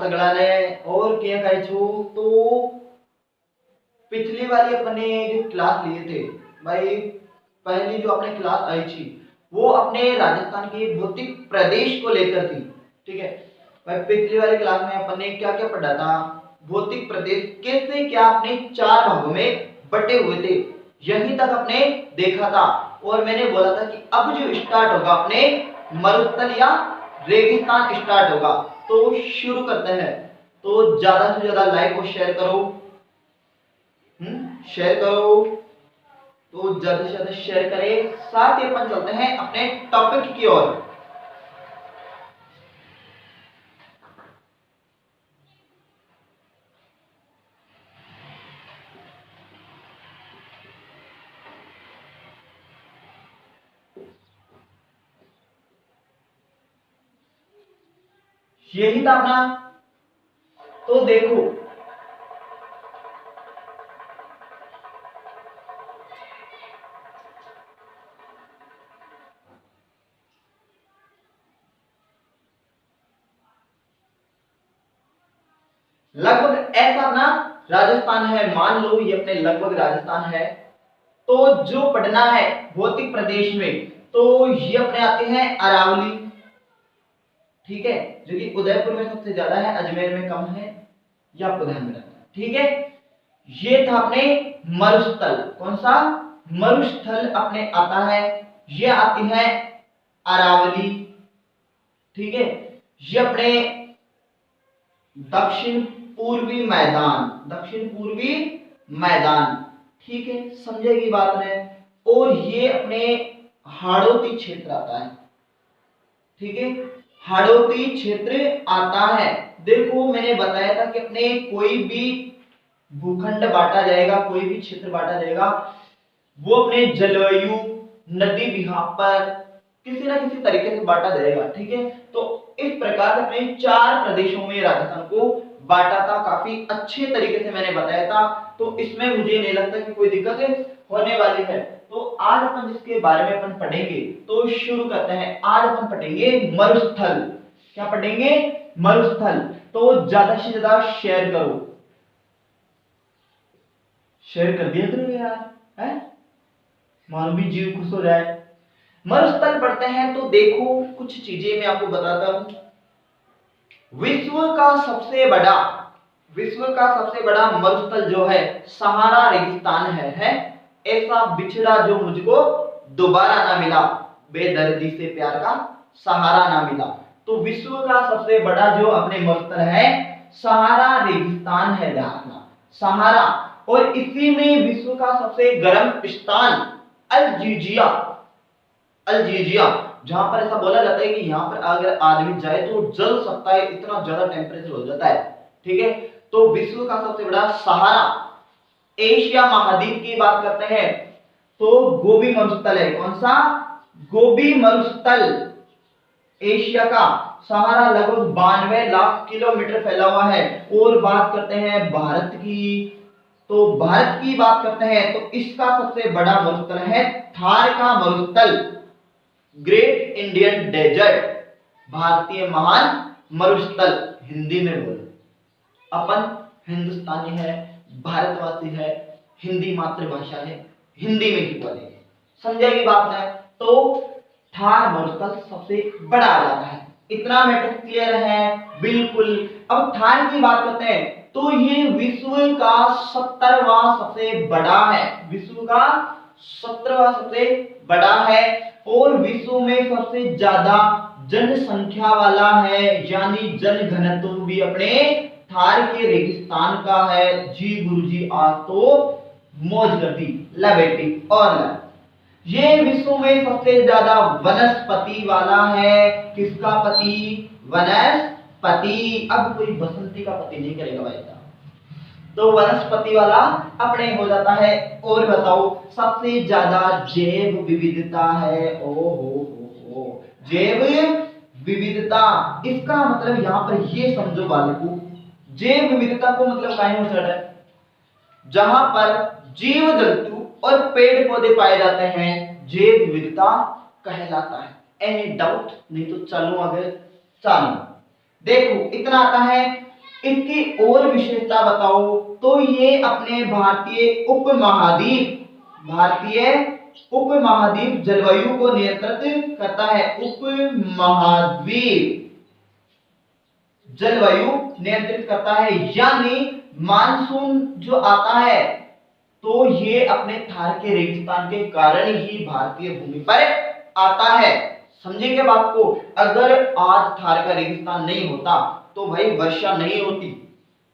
सगड़ा ने और क्या कहे छो। तो पिछली वाली अपने जो क्लास लिए थे भाई, पहली जो अपने क्लास आई थी वो अपने राजस्थान के भौतिक प्रदेश को लेकर थी। ठीक है भाई, पिछली वाली क्लास में अपन ने क्या क्या पढ़ा था, भौतिक प्रदेश कैसे क्या अपने 4 भागों में बटे हुए थे, यहीं तक अपने देखा था। और मैंने बोला था कि अब जो स्टार्ट होगा अपने मरुस्थल या रेगिस्तान स्टार्ट होगा। तो शुरू करते हैं। तो ज्यादा से ज्यादा लाइक और शेयर करो, शेयर करो। तो ज्यादा से ज्यादा शेयर करें, साथ ही अपन चलते हैं अपने टॉपिक की ओर। यही था अपना। तो देखो लगभग ऐसा अपना राजस्थान है, मान लो ये अपने लगभग राजस्थान है। तो जो पढ़ना है भौतिक प्रदेश में, तो ये अपने आते हैं अरावली। ठीक है, जो कि उदयपुर में सबसे ज्यादा है, अजमेर में कम है, ये आपको ध्यान में रखना है। ठीक है, ये था अपने मरुस्थल। कौन सा मरुस्थल अपने आता है, ये आती है अरावली। ठीक है, ये अपने दक्षिण पूर्वी मैदान, दक्षिण पूर्वी मैदान। ठीक है, समझेगी बात में। और ये अपने हाड़ौती क्षेत्र आता है। ठीक है, हाड़ौती क्षेत्र आता है। देखो मैंने बताया था कि अपने कोई भी भूखंड बांटा जाएगा, कोई भी क्षेत्र बांटा जाएगा, वो अपने जलवायु, नदी विहार पर किसी ना किसी तरीके से बांटा जाएगा। ठीक है, तो इस प्रकार से अपने 4 प्रदेशों में राजस्थान को बांटा था। काफी अच्छे तरीके से मैंने बताया था, तो इसमें मुझे नहीं लगता कि कोई दिक्कत होने वाली है। तो आज अपन जिसके बारे में अपन पढ़ेंगे, तो शुरू करते हैं। आज अपन पढ़ेंगे मरुस्थल। क्या पढ़ेंगे? मरुस्थल। तो ज्यादा से ज्यादा शेयर करो, शेयर कर दिया करो यार, है मानो भी जीव खुश हो जाए। मरुस्थल पढ़ते हैं तो देखो कुछ चीजें मैं आपको बताता हूं। विश्व का सबसे बड़ा मरुस्थल जो है सहारा रेगिस्तान है। ऐसा बिछड़ा जो मुझको दोबारा ना मिला, बेदर्दी से प्यार का सहारा ना मिला। तो विश्व का सबसे बड़ा जो अपने मरुस्थल है सहारा रेगिस्तान है, ध्यान रखना सहारा। और इसी में विश्व का सबसे गर्म स्थान अल्जीजिया, अल्जीजिया, जहां पर ऐसा बोला जाता है कि यहां पर अगर आदमी जाए तो जल सकता है, इतना ज्यादा टेम्परेचर हो जाता है। ठीक है, तो विश्व का सबसे बड़ा सहारा। एशिया महाद्वीप की बात करते हैं तो गोबी मरुस्थल है। कौन सा? गोबी मरुस्थल एशिया का। सहारा लगभग 92 लाख किलोमीटर फैला हुआ है। और बात करते हैं भारत की, तो भारत की बात करते हैं तो इसका सबसे बड़ा मरुस्थल है थार का मरुस्थल, ग्रेट इंडियन डेजर्ट, भारतीय महान मरुस्थल। हिंदी में बोलो, अपन हिंदुस्तानी है, भारतवासी है, हिंदी मातृभाषा है, हिंदी में ही बोलेंगे, समझेगी बात है। तो थार मरुस्थल सबसे बड़ा आ जाता है। इतना मैटर क्लियर है? बिल्कुल। अब थार की बात करते हैं तो ये विश्व का 17वां सबसे बड़ा है, विश्व का 17वां सबसे बड़ा है। और विश्व में सबसे ज्यादा जनसंख्या वाला है, यानी जन घनत्व भी अपने थार के रेगिस्तान का है। जी गुरुजी आज तो मौज कर दी, ला बेटी और ला। ये विश्व में सबसे ज्यादा वनस्पति वाला है। किसका पति? वनस्पति। अब कोई बसंती का पति नहीं करेगा भाई साहब, तो वनस्पति वाला अपने हो जाता है। और बताओ सबसे ज्यादा जैव विविधता है। ओ हो, जैव विविधता, इसका मतलब यहां पर ये समझो बालकों, जैव विविधता को मतलब कायम है जहां पर जीव जंतु और पेड़ पौधे पाए जाते हैं, जैव विविधता कहलाता है। Any doubt? नहीं तो चलो आगे। चलो देखो इतना आता है। इसकी और विशेषता बताओ तो ये अपने भारतीय उपमहाद्वीप जलवायु को नियंत्रित करता है। उपमहाद्वीप जलवायु नियंत्रित करता है, यानी मानसून जो आता है तो ये अपने थार के रेगिस्तान के कारण ही भारतीय भूमि पर आता है। समझेंगे बात को। अगर आज थार का रेगिस्तान नहीं होता तो भाई वर्षा नहीं होती।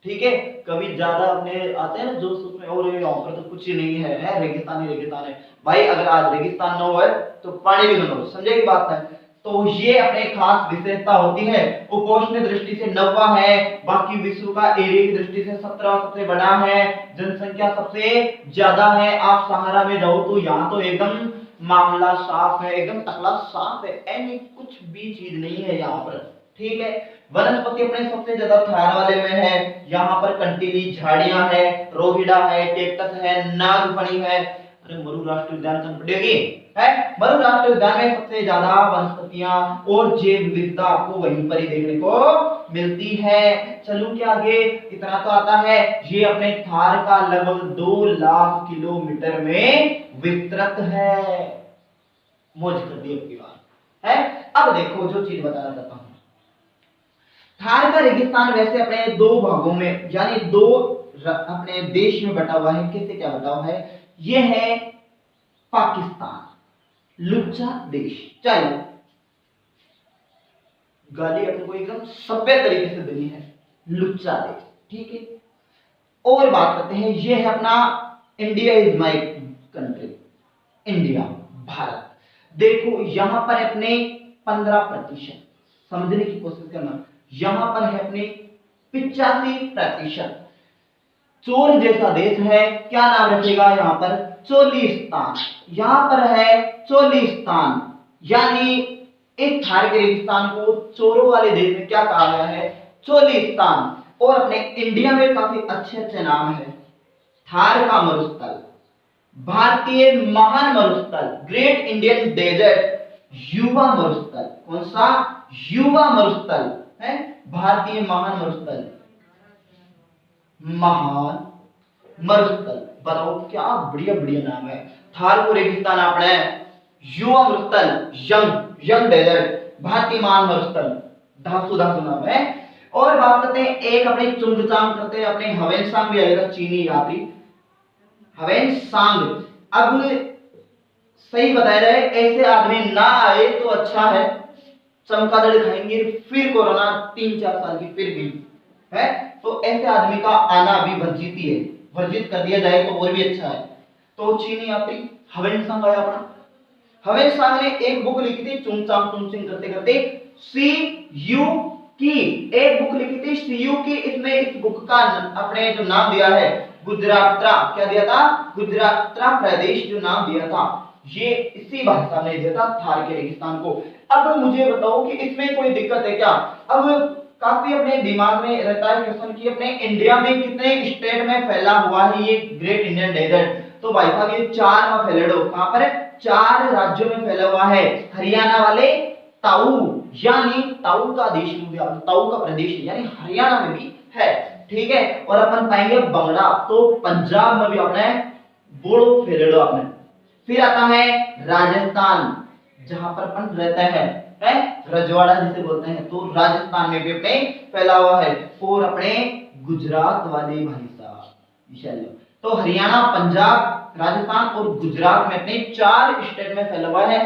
ठीक है, कभी ज्यादा अपने आते हैं ना जो सोच में और यहाँ पर तो कुछ ही नहीं है, रेगिस्तान ही रेगिस्तान है। भाई अगर आज रेगिस्तान न हो तो पानी भी न हो। समझेगी बात है। तो ये अपने खास विशेषता होती है। उपोष्ण दृष्टि से 9वां है, बाकी विश्व का एरिया की दृष्टि से 17वां सबसे बड़ा है, जनसंख्या सबसे ज्यादा है। आप सहारा में जाओ तो यहाँ तो एकदम मामला साफ है, एकदम टकला साफ है, ऐनी कुछ भी चीज नहीं है यहाँ पर। ठीक है, वनस्पति अपने सबसे ज्यादा थार वाले में है। यहाँ पर कंटीली झाड़ियां है, रोहिड़ा है, कैक्टस है, नागफनी है। अरे मरु राष्ट्रीय उद्यान कौन पड़ेगी है? मरु राष्ट्रीय उद्यान में सबसे ज्यादा वनस्पतियां और जैव विविधता आपको वहीं पर ही देखने को मिलती है। चलूं के आगे, इतना तो आता है। ये अपने थार का लगभग 2 लाख किलोमीटर में विस्तृत है। मौज कर दी अपनी बात है। अब देखो जो चीज बताना चाहता हूं, थार का रेगिस्तान वैसे अपने 2 भागों में यानी 2 अपने देश में बटा हुआ है। किससे क्या बटा हुआ है? ये है पाकिस्तान, लुच्चा देश। चलो गाली अपने एकदम सभ्य तरीके से देनी है, लुच्चा देश। ठीक है, और बात करते हैं। ये है अपना India is my country, India Bharat. देखो यहां पर अपने 15%, समझने की कोशिश करना। यहां पर है अपने 85%। चोर जैसा देश है, क्या नाम रखेगा यहाँ पर? चोलिस्तान। यहां पर है चोलिस्तान, यानी इस थार के रेगिस्तान को चोरों वाले देश में क्या कहा गया है? चोलिस्तान। और अपने इंडिया में काफी अच्छे अच्छे नाम है। थार का मरुस्थल, भारतीय महान मरुस्थल, ग्रेट इंडियन डेजर्ट, युवा मरुस्थल। कौन सा? युवा मरुस्थल है, भारतीय महान मरुस्थल, महान मरुस्थल। बताओ क्या बढ़िया बढ़िया नाम है। थार को रेगिस्तान आपने युवा मरुस्थल, यंग डेजर्ट, भारतीय महान मरुस्थल, धासु धासु नाम है। और बात करते हैं एक अपने चुंगचांग करते हैं, अपने हवेनसांग भी आएगा, चीनी यात्री हवेनसांग। अब सही बताया जाए, ऐसे आदमी ना आए तो अच्छा है। चमकादड़ खाएंगे फिर कोरोना 3-4 साल की फिर भी है, तो ऐसे आदमी का आना भी वर्जित ही है। वर्जित कर दिया जाए तो और भी अच्छा है। तो चीनी यात्री हवेनसांग आया अपना। हवेनसांग ने एक बुक लिखी थी चुंगचांग चुंगचिंग करते करते, सी यू की एक बुक लिखी थी, सी यू की। इसमें इस बुक का अपने जो नाम दिया है गुजरात्रा, क्या दिया था? गुजरात्रा प्रदेश जो नाम दिया था, ये इसी भाषा में दिया था थार के रेगिस्तान को। अब मुझे बताओ कि इसमें कोई दिक्कत है क्या? अब काफी अपने दिमाग में रहता है क्वेश्चन कि अपने इंडिया में कितने स्टेट में फैला हुआ है ये ग्रेट इंडियन डेजर्ट? तो भाई साहब ये 4 में फैला हो। कहां पर? 4 राज्यों में फैला हुआ है। हरियाणा वाले ताऊ, यानी ताऊ का देश, ताऊ का प्रदेश यानी हरियाणा में भी है। ठीक है, और अपन पाएंगे बंगला, तो पंजाब में भी अपने बोड़ो फैलेडो अपने। फिर आता है राजस्थान, जहां पर अपन रहता है रजवाड़ा जिसे बोलते हैं, तो राजस्थान में भी अपने फैला हुआ है। और अपने गुजरात वाले भाई साहब, तो हरियाणा, पंजाब, राजस्थान और गुजरात में अपने 4 स्टेट में फैला हुआ है।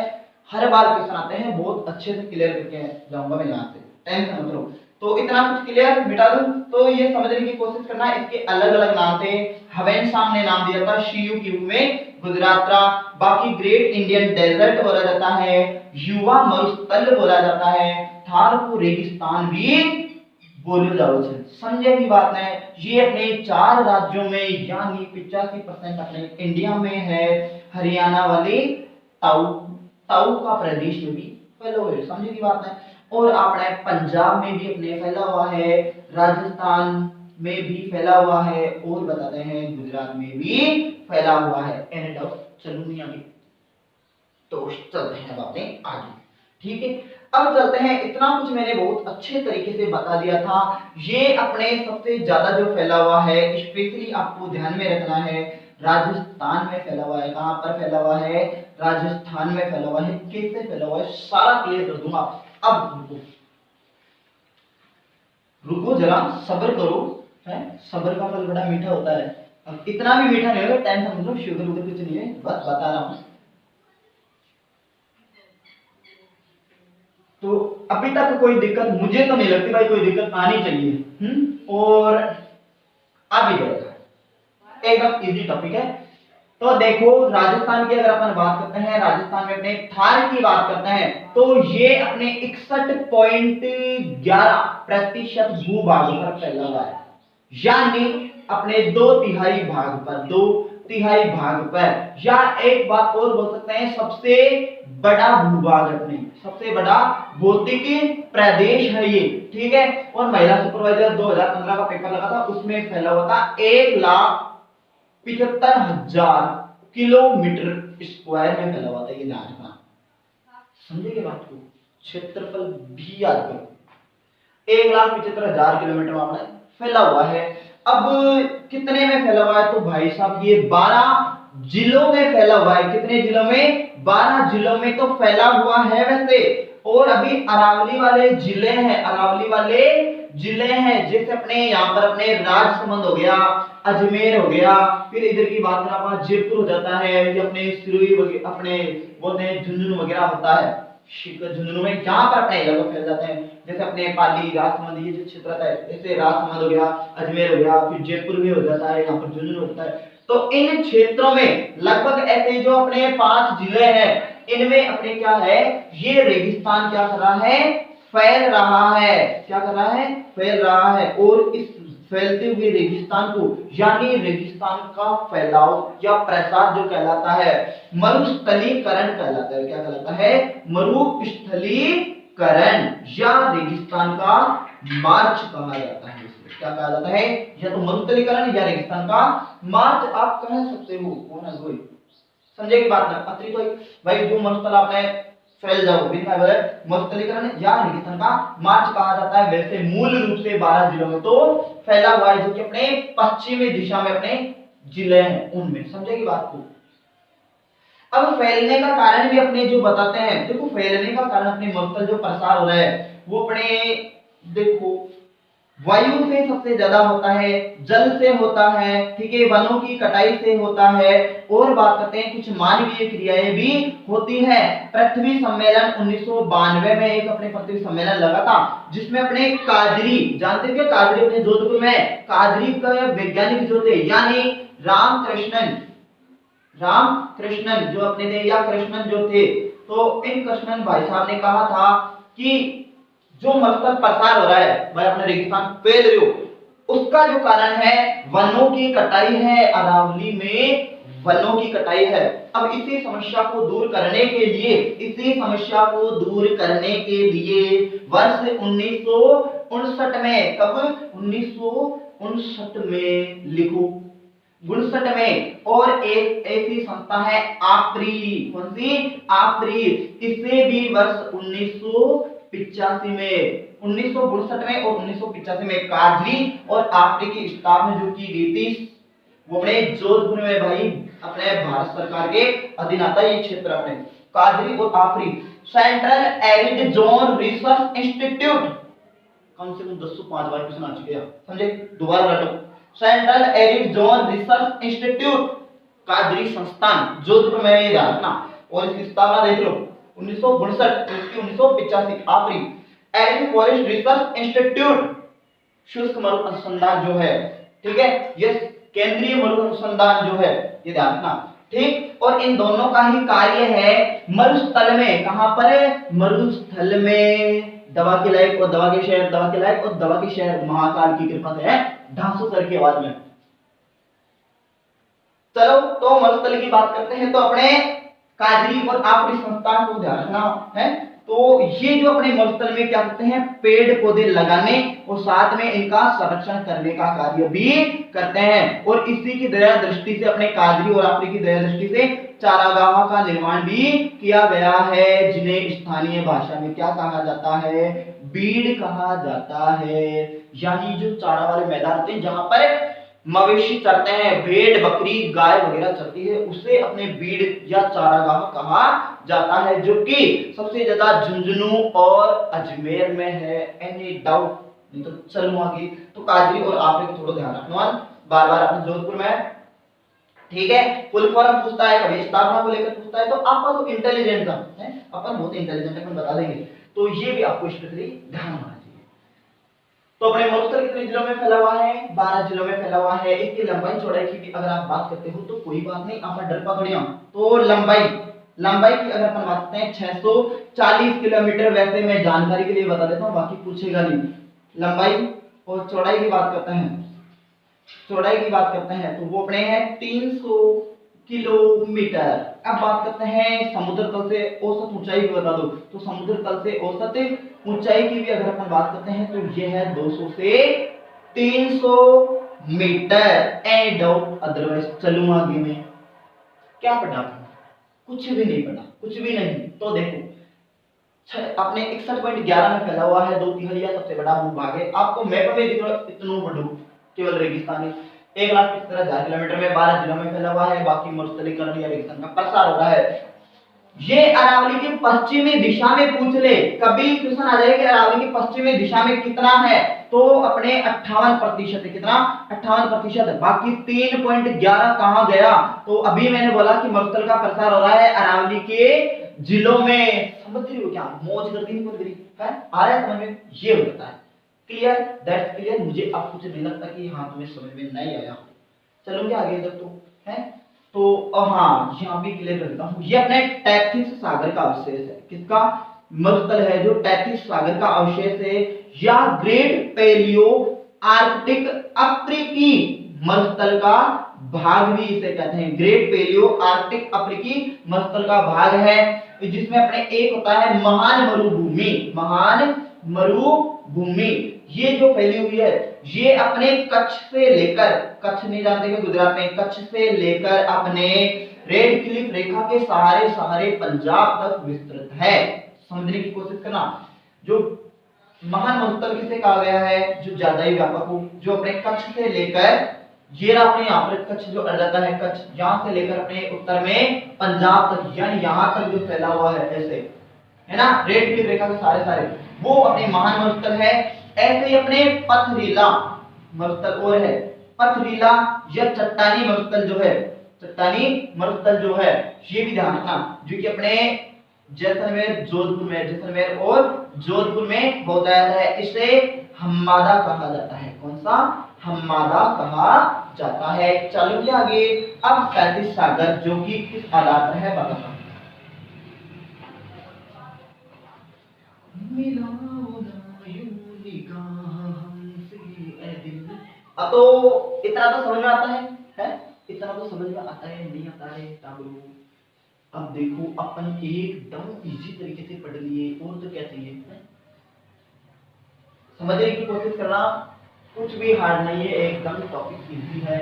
हर बार क्वेश्चन आते हैं, बहुत अच्छे से क्लियर करके जाऊंगा मैं यहाँ से, टेंशन मत लो। तो इतना कुछ क्लियर बिटा दूं तो ये समझने की कोशिश करना। इसके अलग अलग नाम थे। हवेनसांग ने नाम दिया था शीयू की में गुजरात्रा, बाकी ग्रेट इंडियन डेजर्ट बोला जाता है, युवा मरुस्थल बोला जाता है, थार को रेगिस्तान भी बोलो जाओ छे। समझे की बात है? ये अपने 4 राज्यों में यानी 85% अपने इंडिया में है। हरियाणा वाले ताऊ का प्रदेश में भी फैला हुआ है। समझे की बात है? और अपने पंजाब में भी अपने फैला हुआ है, राजस्थान में भी फैला हुआ है, और बताते हैं गुजरात में भी फैला हुआ है। एंड ऑफ चलूंगी आगे, तो चलते हैं अब अपने आगे। ठीक है, अब चलते हैं, इतना कुछ मैंने बहुत अच्छे तरीके से बता दिया था। ये अपने सबसे ज्यादा जो फैला हुआ है, स्पेशली आपको ध्यान में रखना है, राजस्थान में फैला हुआ है। कहां पर फैला हुआ है? राजस्थान में फैला हुआ है। कैसे फैला हुआ है सारा क्लियर कर दूंगा। अब रुको जरा, सब्र करो, है सब्र का फल बड़ा मीठा होता है। अब इतना भी मीठा नहीं होगा, टेंशन मत लो, शुगर वुगर कुछ नहीं है, बस बता रहा हूं। तो अभी तक कोई दिक्कत मुझे तो नहीं लगती भाई, कोई दिक्कत आनी चाहिए। और आ भी जाएगा, एकदम इजी टॉपिक है। तो देखो, राजस्थान की अगर अपन बात करते हैं, राजस्थान में अपने थार की बात करते हैं, तो ये अपने 61.11% भूभाग पर फैला हुआ है, यानी अपने 2/3 भाग पर, 2/3 भाग पर। या एक बात और बोल सकते हैं, सबसे बड़ा भूभाग अपने, सबसे बड़ा भौतिक प्रदेश है ये, ठीक है। और महिला सुपरवाइजर 2015 का पेपर लगा था, उसमें फैला हुआ था 1,75,000 किलोमीटर स्क्वायर में फैला हुआ था ये राजस्थान। समझेंगे बात को? क्षेत्रफल भी याद करो, 1,75,000 किलोमीटर में फैला हुआ है। अब कितने में फैला हुआ है? तो भाई साहब ये 12 जिलों में फैला हुआ है। कितने जिलों में? 12 जिलों में तो फैला हुआ है वैसे। और अभी अरावली वाले जिले हैं, अरावली वाले जिले हैं, जैसे अपने यहाँ पर अपने राजसमंद हो गया, अजमेर हो गया, फिर इधर की बात करें जयपुर हो जाता है, ये अपने सिरोही, अपने बोलते हैं झुंझुनू वगैरह होता है, झुंझुनू में जहां पर अपने इलाके फैल जाते हैं, जैसे अपने पाली, राजसमंद, ये जो क्षेत्र होता है, जैसे राजसमंद हो गया, अजमेर हो गया, फिर जयपुर भी हो जाता है, यहाँ पर झुंझुनू होता है। तो इन क्षेत्रों में लगभग ऐसे जो अपने 5 जिले हैं, इनमें अपने क्या है, ये रेगिस्तान क्या कर रहा है? फैल रहा है। क्या कर रहा है? फैल रहा है। और इस फैलते हुए रेगिस्तान को, यानी रेगिस्तान का फैलाव या प्रसार जो कहलाता है, मरुस्थलीकरण कहलाता है। क्या कहलाता है? मरुस्थलीकरण या रेगिस्तान का मार्च कहा जाता है। क्या कहा जाता है? या तो मरुस्थलीकरण या रेगिस्तान का मार्च आप कह सकते हो। कौन है कोई समझे की बात ना? अत्री तो भाई जो मरुस्थल आपने फैल जाओ, मरुस्थलीकरण या रेगिस्तान का मार्च कहा जाता है। वैसे मूल रूप से 12 जिलों में तो फैला हुआ है, जो कि अपने पश्चिमी दिशा में अपने जिले हैं उनमें। समझे की बात को? अब फैलने का कारण भी अपने जो बताते हैं, देखो फैलने का कारण अपने मरुस्थल जो प्रसार हो रहा है वो अपने, देखो वायु से सबसे ज्यादा होता है, जल से होता है, ठीक है, वनों की कटाई से होता है, और बात करते हैं कुछ मानवीय क्रियाएं भी होती है। पृथ्वी सम्मेलन 1992 में एक अपने पृथ्वी सम्मेलन लगा था, जिसमें अपने काजरी, जानते थे काजरी अपने जोधपुर में, काजरी का वैज्ञानिक जो थे, यानी रामकृष्णन जो अपने थे, या कृष्णन जो थे, तो इन कृष्णन भाई साहब ने कहा था कि जो मरुस्थल प्रसार हो रहा है, भाई अपने रेगिस्तान फैल रहे हो, उसका जो कारण है वनों की कटाई है। अरावली में वनों की कटाई है। अब इसी समस्या को दूर करने के लिए, वर्ष 1959 में, कब? 1959 में लिखो, 59 में। और एक ऐसी संस्था है आप्री, कौन सी? आप्री, इसे भी वर्ष 1985 में, 1962 में और 1985 में काजरी और आप्री की स्थापना जो की गई थी, वो अपने जोधपुर में भाई, अपने भारत सरकार के अधीन आता है ये क्षेत्र अपने, काजरी और आप्री। Central arid zone research institute, कम से कम 10 से 5 बार क्वेश्चन आ चुके हैं, समझे? दोबारा रटो, central arid zone research institute, काजरी संस्थान, जोधपुर में ये ध्यान रखना। और इसकी स्थापना देख लो 1962, इसकी 1985। आखिरी एरिड फॉरेस्ट रिसर्च इंस्टीट्यूट, शुष्क मरु अनुसंधान जो है, ठीक है, ये केंद्रीय मरु अनुसंधान जो है, ये ध्यान रखना, ठीक। और इन दोनों का ही कार्य है मरुस्थल में, कहां पर है? मरुस्थल में। दवा के लायक और दवा के शहर, दवा के लायक और दवा के शहर, महाकाल की कृपा से है, ढांसू सर की आवाज में। चलो तो मरुस्थल की बात करते हैं, तो अपने काजरी और आप्री संस्थान को ध्यान रखना है। तो ये जो अपने मरुस्थल में क्या करते हैं, पेड़ पौधे लगाने और साथ में इनका संरक्षण करने का कार्य भी करते हैं। और इसी की दया दृष्टि से अपने कादरी और आपरी की दया दृष्टि से चारागाह का निर्माण भी किया गया है, जिन्हें स्थानीय भाषा में क्या कहा जाता है, बीड़ कहा जाता है। यानी जो चारा वाले मैदान होते हैं जहां पर मवेशी चरते हैं, भेड़ बकरी गाय वगैरह चरती है, उसे अपने बीड़ या चारागाह कहा जाता है, जो कि सबसे ज्यादा झुंझुनू और अजमेर में है। Any doubt? नहीं तो चलो आगे। तो कादरी और आपरे को थोड़ा ध्यान रखना, बार बार अपने जोधपुर में, ठीक है, फुल फॉर्म पूछता है, कभी स्थापना को लेकर पूछता है, तो आपका तो इंटेलिजेंट है, अपन बहुत इंटेलिजेंट है, अपन बता देंगे। तो ये भी आपको स्पेशली ध्यान होना चाहिए। तो अपने मरुस्थल कितने जिलों में फैला हुआ है, 12 जिलों में फैला हुआ है। इसकी लंबाई चौड़ाई की भी अगर आप बात करते हो तो कोई बात नहीं, आप डर पकड़िया। तो लंबाई की अगर अपन बात करते हैं 640 किलोमीटर। वैसे मैं जानकारी के लिए बता देता हूँ, बाकी पूछेगा नहीं। लंबाई और चौड़ाई की बात करते हैं, तो वो अपने हैं 300 किलोमीटर। अब बात करते हैं समुद्र तल से औसत ऊंचाई भी बता दो। तो समुद्र तल से औसत ऊंचाई की भी अगर अपन बात करते हैं तो ये है 200 से 300 मीटर। Any doubt? अदरवाइज चलूं आगे में। क्या पढ़ा? कुछ भी नहीं पढ़ा, कुछ भी नहीं। तो देखो अपने 61.11 में फैला हुआ है, 2/3 सबसे बड़ा भूभाग है। आपको मैप में दिख रहा है इतना बड़ू, केवल रेगिस्तानी 1,70,000 किलोमीटर में 12 जिलों में फैला हुआ है। बाकी मरुस्थलीकरण या रेगिस्तान का प्रसार हो रहा है। ये अरावली की पश्चिमी दिशा में पूछ ले, कभी क्वेश्चन आ जाएगा कि अरावली की पश्चिमी दिशा में कितना है, तो अपने 58% है। कितना? 58%। बाकी 3.11 कहां गया? तो अभी मैंने बोला कि मरुस्थल का प्रसार हो रहा है अरावली के जिलों में। समझ रही हो क्या? मौज कर दी है, आ रहा है समझ में? ये होता है। क्लियर? That's clear. मुझे अब कुछ नहीं लगता कि हाँ तुम्हें समझ में नहीं आया हो। चलोगे आगे तक तो है। तो हाँ यहाँ भी क्लियर कर देता हूँ। ये अपने टैथिस सागर का अवशेष है। किसका? मरुस्थल है जो टैथिस सागर का अवशेष है, या ग्रेट पैलियो आर्कटिक अफ्रीकी मरुस्थल का भाग भी इसे कहते हैं। ग्रेट पैलियो आर्कटिक अफ्रीकी मरुस्थल का भाग है, जिसमें अपने एक होता है महान मरुभूमि। ये जो फैली हुई है, ये अपने कच्छ से लेकर, कच्छ नहीं जानते क्या गुजरात में, कच्छ से लेकर अपने रेड क्लिफ रेखा के सहारे पंजाब तक विस्तृत है। समझने की कोशिश करना। जो महान मरुस्थल किसे कहा गया है? जो ज्यादा ही व्यापक हो, जो अपने कच्छ से लेकर, ये अपने यहाँ पर कच्छ जो अड़ जाता है, कच्छ यहाँ से लेकर अपने उत्तर में पंजाब तक, यानी यहाँ तक जो फैला हुआ है, ऐसे है ना, रेड क्लिफ रेखा के सारे वो अपने महान मरुस्थल है। ऐसे ही अपने पथरीला मरुस्थल और है, पथरीला या चट्टानी मरुस्थल जो है, ये भी ध्यान रखना, जो कि अपने जैसलमेर और जोधपुर में बहुतायत है। इसे हम्मादा कहा जाता है। कौन सा? हम्मादा कहा जाता है। चलो आगे। अब टैथिस सागर जो कि किस आधार पर है बताता हूं। अब तो इतना तो समझ में आता है? इतना तो समझ में आता है, नहीं आता है टाबरू? अब देखो अपन एकदम इजी तरीके से पढ़ लिए, और तो क्या चाहिए? समझने की कोशिश करना, कुछ भी हार्ड नहीं है, एकदम टॉपिक इजी है।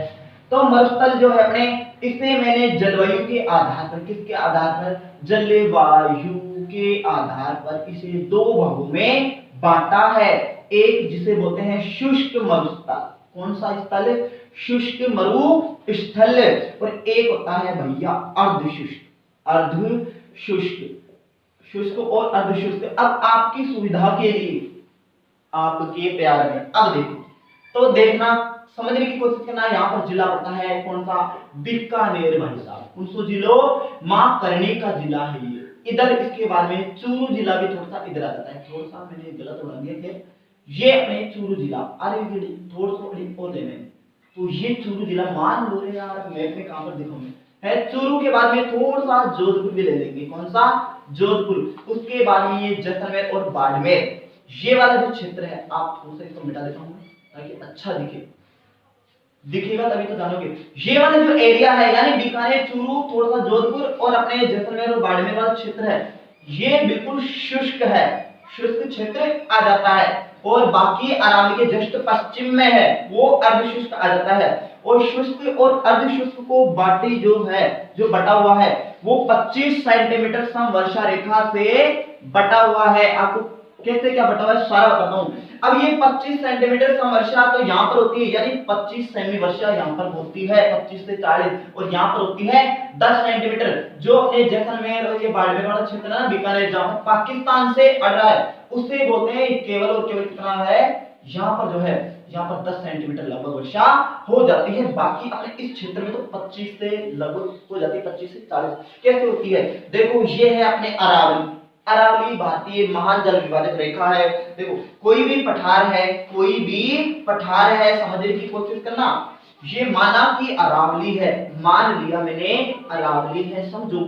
तो मरुस्थल जो है अपने, इसे मैंने जलवायु के आधार पर, किसके आधार पर? जलवायु के आधार पर इसे दो भागों में बांटा है। एक जिसे बोलते हैं शुष्क मरुस्थल। कौन सा स्थल? शुष्क मरुस्थल। और एक होता है भैया शुष्क और अर्धशुष्क। अब आपकी सुविधा के लिए, आपके प्यार में, अब देखो तो देखना, समझने की कोशिश करना। यहाँ पर जिला पड़ता है कौन सा? बीकानेर भाई साहब। 19 जिलों मां करने का जिला है ये। इधर इसके बाद में चूरू जिला भी थोड़ा सा इधर आ जाता है। थोड़ा सा मैंने गलत उड़ा दिया, ये अपने चूरू जिला, अरे थोड़ा सा और लेने, तो ये चूरू जिला मान लो रे यार, मैप में कहां पर दिखाऊंगा, है चूरू के बाद में थोड़ा सा जोधपुर भी ले लेंगे। कौन सा? जोधपुर। उसके बाद में ये जैसलमेर और बाड़मेर, ये वाला जो क्षेत्र है, आप थोड़ा सा इसको मिटा देता हूँ ताकि अच्छा दिखेगा तभी तो जानोगे। ये वाला जो एरिया है, यानी बीकानेर, चूरू, थोड़ा सा जोधपुर और अपने जैसलमेर और बाड़मेर वाला क्षेत्र है, ये बिल्कुल शुष्क है, शुष्क क्षेत्र आ जाता है। और बाकी अरावली के जस्ट पश्चिम में है वो अर्धशुष्क आ जाता है। और शुष्क और अर्धशुष्क को बाटी जो है, जो बटा हुआ है वो 25 सेंटीमीटर समवर्षा रेखा से बटा हुआ है। आपको कैसे क्या बटा हुआ है सारा बताता हूं। अब ये 25 सेंटीमीटर समवर्षा तो यहाँ पर होती है, यानी 25 सेमी वर्षा यहाँ पर होती है 25 से 40, और यहाँ पर होती है 10 सेंटीमीटर। जो अपने जैसलमेर और ये बाड़मेर वाला क्षेत्र है ना, बीकानेर, जहाँ पर पाकिस्तान से अड़ रहा है, उसे बोलते हैं केवल और केवल कितना है, यहाँ पर जो है यहाँ पर 10 सेंटीमीटर लगभग वर्षा हो जाती है। बाकी अपने इस क्षेत्र में तो 25 से लगभग हो जाती है, 25 से 40। कैसे होती है देखो, ये है अपने अरावली। अरावली भारतीय महान जल विभाजक रेखा है। देखो कोई भी पठार है, कोई भी पठार है, समझने की कोशिश करना। ये माना कि अरावली है, मान लिया मैंने अरावली है, समझो।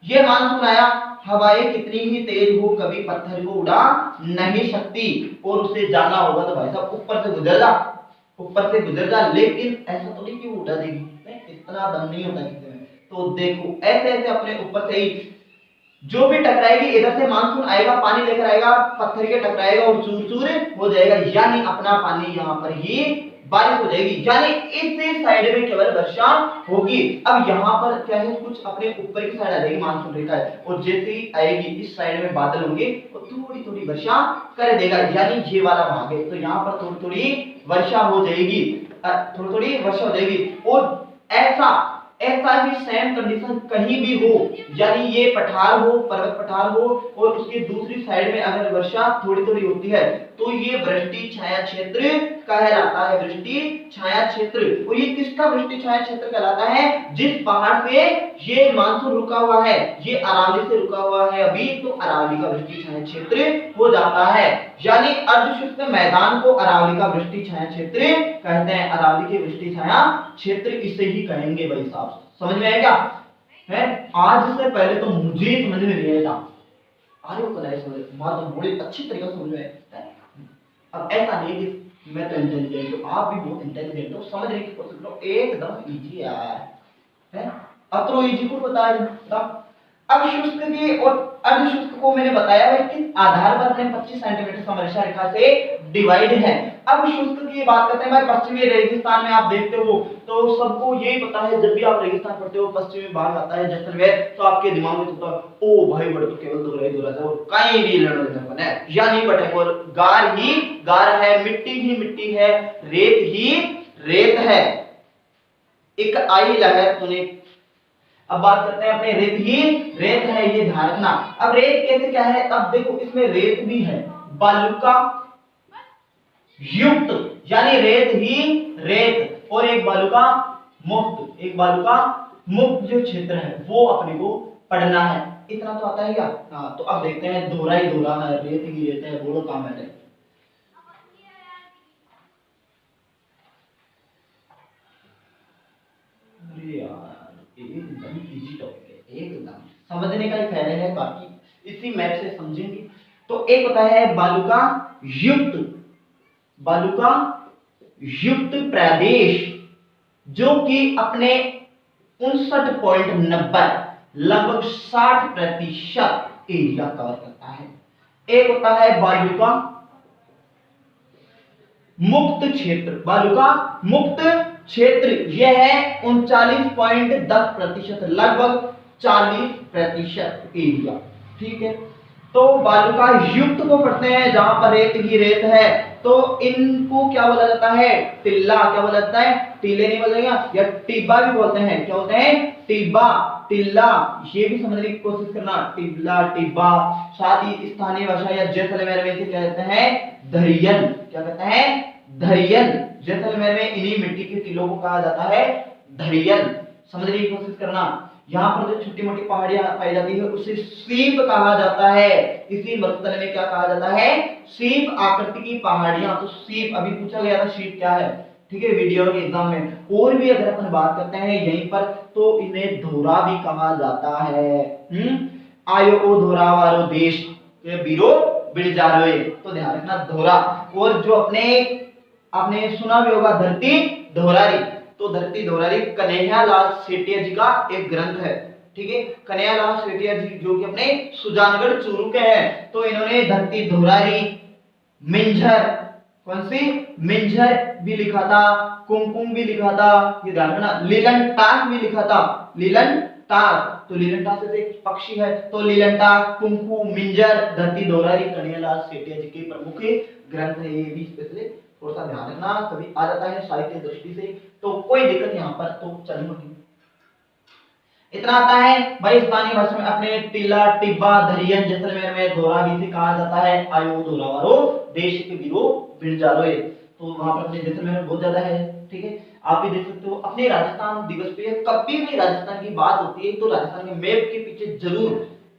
ये मानसून आया, हवाएं कितनी ही तेज हो कभी पत्थर को उड़ा नहीं सकती, और उसे जाना होगा तो भाई साहब ऊपर से गुजर जा, ऊपर से गुजर जा। लेकिन ऐसा तो नहीं कि उड़ा देगी, इतना दम नहीं होता किसी में। तो देखो ऐसे ऐसे अपने ऊपर से ही जो भी टकराएगी, इधर से मानसून आएगा, पानी लेकर आएगा, पत्थर के टकराएगा और चूर चूर हो जाएगा, यानी अपना पानी यहाँ पर ही बारिश हो जाएगी, यानी इस साइड में केवल वर्षा होगी। अब यहाँ पर क्या है, कुछ अपने ऊपर की साइड आ जाएगी मानसून रेखा है, और जैसे ही आएगी इस साइड में बादल होंगे और थोड़ी थोड़ी वर्षा कर देगा, यानी ये वाला भाग है, तो यहाँ पर थोड़ी थोड़ी वर्षा हो जाएगी, थोड़ी थोड़ी वर्षा हो जाएगी। और ऐसा ही सेम कंडीशन कहीं भी हो, यानी ये पठार हो, पर्वत पठार हो, और उसकी दूसरी साइड में अगर वर्षा थोड़ी थोड़ी होती है तो ये वृष्टि छाया क्षेत्र कहलाता है, वृष्टि छाया क्षेत्र। और ये किसका वृष्टि छाया क्षेत्र कहलाता है, जिस पहाड़ पे ये मानसून रुका हुआ है, ये अरावली से रुका हुआ है अभी, तो अरावली का वृष्टि छाया क्षेत्र हो जाता है। यानी अर्धशुष्क मैदान को अरावली का वृष्टि छाया क्षेत्र कहते हैं, अरावली के वृष्टि छाया क्षेत्र इसे ही कहेंगे भाई साहब। समझ में आएगा है? आज से पहले तो मुझे समझ में नहीं आया था, अरे वो कल समझ बात तो बड़ी अच्छी तरीके से समझ में है। अब ऐसा नहीं कि मैं तो इंटेलिजेंट हूं, आप भी बहुत इंटेलिजेंट हो, समझने की कोशिश करो, एकदम इजी यार है। अब तो इजी को बताया। अब शुष्क की और अर्धशुष्क को मैंने बताया है कि आधार पर अपने 25 सेंटीमीटर समवर्षा रेखा से डिवाइड है। अब शुष्क की बात करते हैं भाई, पश्चिमी रेगिस्तान में आप देखते हो तो सबको यही पता है, जब भी आप रेगिस्तान पढ़ते हो पश्चिमी भाग आता है जैसलमेर, तो आपके दिमाग में होता है ओ भाई बड़े तो केवल दो रहा और कहीं भी लड़ना है या नहीं बटे, और गार ही गार है, मिट्टी ही मिट्टी है, रेत ही रेत है, एक आई लहर तूने। अब बात करते हैं अपने रेत ही रेत है, ये ध्यान रखना। अब रेत कैसे क्या है, अब देखो इसमें रेत भी है, बालुका युक्त, यानी रेत ही रेत, और एक बालुका मुक्त, एक बालुका मुक्त जो क्षेत्र है वो अपने को पढ़ना है। इतना तो आता है क्या? हाँ, तो अब देखते हैं, दोहरा ही दोहरा है, रेत ही रेत है, बोलो काम है। अरे यार एकदम इजी टॉपिक है, एकदम समझने का ही फायदा है, बाकी इसी मैप से समझेंगे। तो एक होता है बालुका युक्त, बालुका युक्त प्रदेश, जो कि अपने 59.90 लगभग 60% एरिया कवर करता है। एक होता है बालुका मुक्त क्षेत्र, बालुका मुक्त क्षेत्र यह है 39.10%, लगभग 40% एरिया, ठीक है। तो बालुका युक्त को पढ़ते हैं जहां पर रेत ही रेत है, तो इनको क्या बोला जाता है, टिल्ला। क्या बोला जाता है, टीले नहीं बोलेगा, या टिब्बा भी बोलते हैं। क्या बोलते हैं, टिब्बा, टिल्ला, ये भी समझने की कोशिश करना, टिल्ला टिब्बा। साथ ही स्थानीय भाषा या जैसलमेर में क्या कहते हैं, धरियन। क्या कहते हैं, धरियन। जैसलमेर में इन्हीं मिट्टी के टीलों को कहा जाता है धरियन, समझने की कोशिश करना। यहाँ पर जो छोटी मोटी पहाड़ियां पाई जाती है उसे सीप कहा जाता है। इसी मरुस्थल में क्या कहा जाता है, सीप आकृति की पहाड़ियां। तो सीप अभी पूछा गया था, सीप क्या है, ठीक है, वीडियो के एग्जाम में। और भी अगर अपन बात करते हैं यहीं पर, तो इन्हें धोरा भी कहा जाता है। आयो ओ धोरा वारो देश बीरो बिड़ जा रहे, तो ध्यान रखना धोरा। और जो आपने सुना भी होगा धरती धोरारी, तो धरती धोरारी कन्हैया लाल सेठिया जी का एक ग्रंथ है, ठीक है। कन्हैयालाल सेठिया जी जो कि अपने सुजानगढ़ चूरू के हैं, तो इन्होंने धरती धुरारी, मिंझर, कौन सी मिंझर भी लिखा था, कुमकुम भी लिखा था, ये ध्यान रखना, लीलन टाक भी लिखा था, लीलन टाक, तो लीलन टाक से एक पक्षी है, तो लीलन टाक, कुमकुम, मिंजर, धरती धुरारी कन्हैयालाल सेठिया जी के प्रमुख ग्रंथ है। ये भी स्पेशली थोड़ा सा ध्यान रखना, कभी आ जाता है साहित्य दृष्टि से, तो कोई दिक्कत यहाँ पर तो चली होगी। इतना आता है भाई। स्थानीय भाषा में अपने टिल्ला, टिब्बा, धरियन, जैसलमेर में धोरा भी से कहा जाता है आयो धोरावारो देश के वीरो बिरजारोए, तो वहां पर अपने जैसलमेर में बहुत ज्यादा है। ठीक है, आप भी देख सकते हो। अपने राजस्थान दिवस पे कभी भी राजस्थान की बात होती है तो राजस्थान के मैप के पीछे जरूर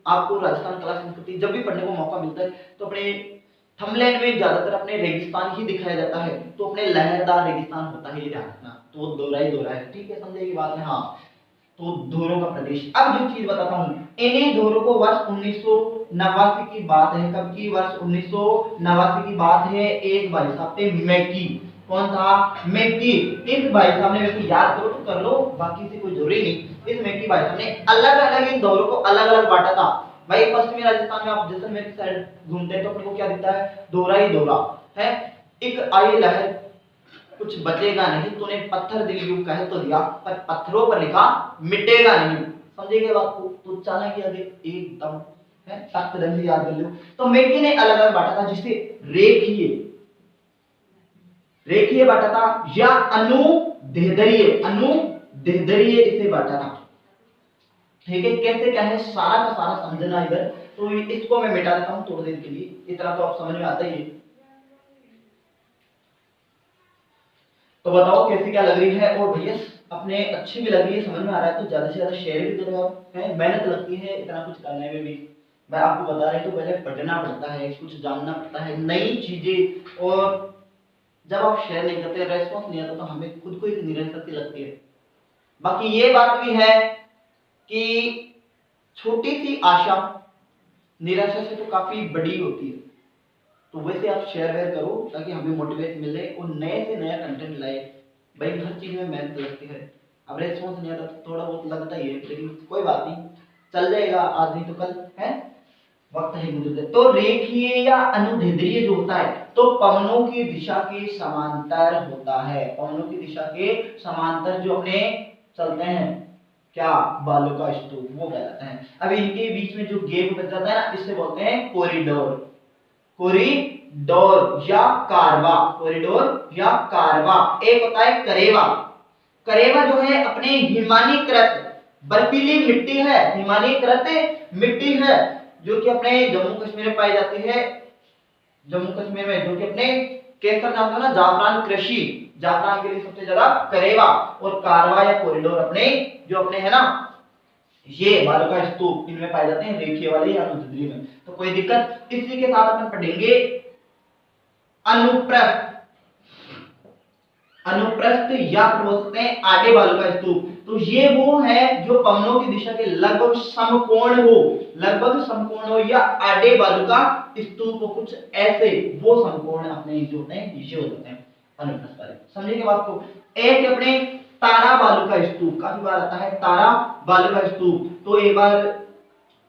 आपको राजस्थान कला संस्कृति जब भी पढ़ने को मौका मिलता है तो अपने थंबनेल में ज्यादातर अपने रेगिस्तान ही दिखाया जाता है, तो अपने लहरदार रेगिस्तान होता है, ये ध्यान रखना, तो वो दोहरा ही दोहरा है। ठीक है, समझे की बात है। हाँ, तो धोरों का प्रदेश। अब जो चीज बताता हूं, इन्हीं धोरों को वर्ष 1989 की बात है। कब की? वर्ष 1989 की बात है। एक भाई साहब थे मैकी, कौन था? मैकी। इस भाई साहब ने, मेरे को याद करो तो कर लो, बाकी से कोई जरूरी नहीं। इस मैकी भाई साहब ने अलग अलग इन धोरों को अलग अलग बांटा था। भाई पश्चिमी राजस्थान में आप जैसलमेर की साइड घूमते हैं तो अपने को क्या दिखता है? दोहरा ही दोहरा है। एक आई लहर, कुछ बचेगा नहीं, तूने पत्थर दिल यूं कह तो दिया, पर पत्थरों पर लिखा मिटेगा नहीं। समझेंगे बात को? तो चालाकी आगे एकदम है, तख्त ढंग से याद कर लो। तो मैकी ने अलग अलग बांटा था, जिसे रेखीय रेखीय बांटा था या अनुदेहधरीय इसे बांटा था। ठीक है, कैसे क्या है सारा का सारा समझना इधर, तो इसको मैं मिटा देता हूं थोड़ी देर के लिए, इतना तो आप समझ में आता ही है। तो बताओ कैसी क्या लग रही है, और भैया अपने अच्छी भी लग रही है, समझ में आ रहा है तो ज्यादा से ज्यादा शेयर भी करो। है मेहनत लगती है इतना कुछ करने में भी, मैं आपको बता रहा हूं, तो पहले पढ़ना पड़ता है, कुछ जानना पड़ता है, नई चीजें, और जब आप शेयर नहीं करते, रेस्पॉन्स नहीं आता, तो हमें खुद को एक निरंतरता लगती है। बाकी ये बात भी है कि छोटी सी आशा निराशा से तो काफी बड़ी होती है, तो वैसे आप शेयर वेयर करो ताकि हमें मोटिवेट मिले और नए से नया कंटेंट लाए। भाई हर चीज में मेहनत लगती है, अब रेस्पॉन्स नहीं आता तो थोड़ा बहुत लगता ही है, लेकिन कोई बात नहीं, चल जाएगा, आज नहीं तो कल है, वक्त है गुजरते। तो रेखीय या अनुदैर्ध्य जो होता है, तो पवनों की दिशा के समांतर होता है, पवनों की दिशा के समांतर जो अपने चलते हैं, क्या? बालों का स्तूप, वो कहलाते हैं। अब इनके बीच में जो गैप बच जाता है ना, इससे बोलते हैं कॉरिडोर, कॉरिडोर या कारवा, कॉरिडोर या कारवा। एक होता है करेवा, करेवा जो है अपने हिमानीकृत बर्फीली मिट्टी है, हिमानीकृत मिट्टी है, जो कि अपने जम्मू कश्मीर में पाई जाती है, जम्मू कश्मीर में, जो कि अपने केसर नाम का ना जाफरान कृषि, जाफरान के लिए सबसे ज्यादा करेवा, और कारवा या कॉरिडोर अपने जो अपने है ना ये बालों का स्तूप, इनमें पाए जाते हैं, रेखीय वाले या अनुदैर्ध्य में, तो कोई दिक्कत। इसी के साथ अपन पढ़ेंगे अनुप्रस्थ, अनुप्रस्थ या बोल सकते हैं आधे बालों का स्तूप। तो ये वो है जो पवनों की दिशा के लगभग समकोण हो, लगभग समकोण हो या आधे बालों का स्तूप हो, कुछ ऐसे वो समकोण अपने जो होते हैं ये होते हैं अनुप्रस्थ वाले। समझिए बात को। एक अपने तारा बालू का स्तूप, काफी बार आता है तारा बालू का स्तूप, तो एक बार